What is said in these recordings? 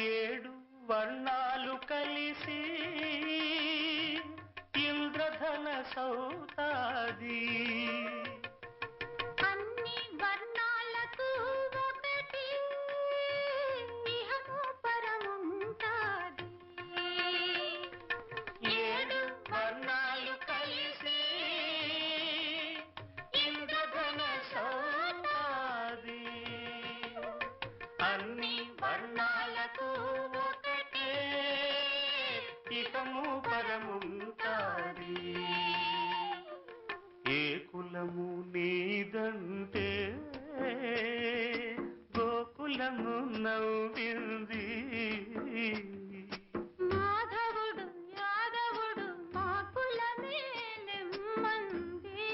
ఏడు వర్ణాలు కలిసి ఇంద్రధన సౌతాది అన్ని వర్ణాలకు ఒకటి ఇహము పరముంటాది. ఏడు వర్ణాలు కలిసి ఇంద్రధన సౌతాది అన్ని వర్ణాలకు ఒకటే ఇకము పరముంటాది. ఏ కులము నీదంటే గోకులము నవ్వింది. మాధవుడు యాదవుడు మా కులమే నెమ్మంది.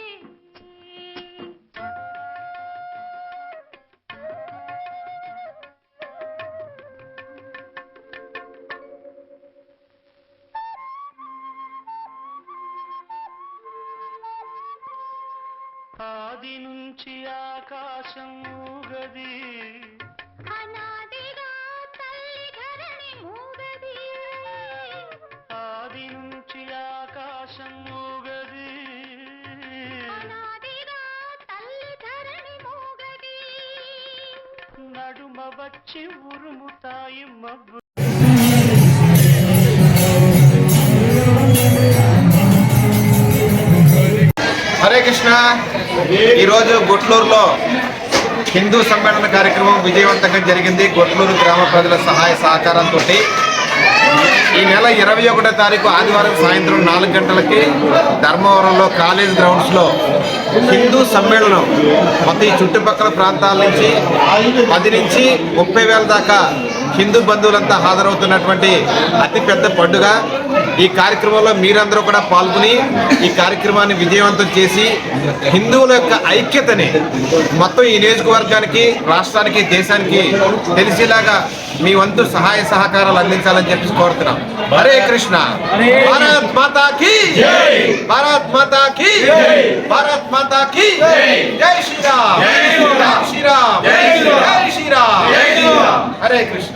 ఆది నుంచి ఆకాశం ఊగది, అనాదిగా తల్లి ధరణి మూగది. ఆది నుంచి ఆకాశం ఊగది, అనాదిగా తల్లి ధరణి మూగది. నడుమ వచ్చి ఉరుముతాయి మబ్బు. హరే కృష్ణ. ఈరోజు గుట్లూరులో హిందూ సమ్మేళన కార్యక్రమం విజయవంతంగా జరిగింది. గుట్లూరు గ్రామ ప్రజల సహాయ సహకారంతో ఈ నెల 21వ తారీఖు ఆదివారం సాయంత్రం 4 గంటలకి ధర్మవరంలో కాలేజ్ గ్రౌండ్స్లో హిందూ సమ్మేళనం మొత్తం ఈ చుట్టుపక్కల ప్రాంతాల నుంచి 10 నుంచి 30,000 దాకా హిందూ బంధువులంతా హాజరవుతున్నటువంటి అతిపెద్ద పండుగ. ఈ కార్యక్రమంలో మీరందరూ కూడా పాల్గొని ఈ కార్యక్రమాన్ని విజయవంతం చేసి హిందువుల యొక్క ఐక్యతని మొత్తం ఈ నియోజకవర్గానికి, రాష్ట్రానికి, దేశానికి తెలిసేలాగా మీ వంతు సహాయ సహకారాలు అందించాలని చెప్పి కోరుతున్నాం. హరే కృష్ణ. భారత్ మాతా కీ జై, భారత్ మాతా కీ జై, భారత్ మాతా కీ జై. జై శ్రీరామ్, జై శ్రీరామ్, జై శ్రీరామ్, జై శ్రీరామ్. హరే కృష్ణ.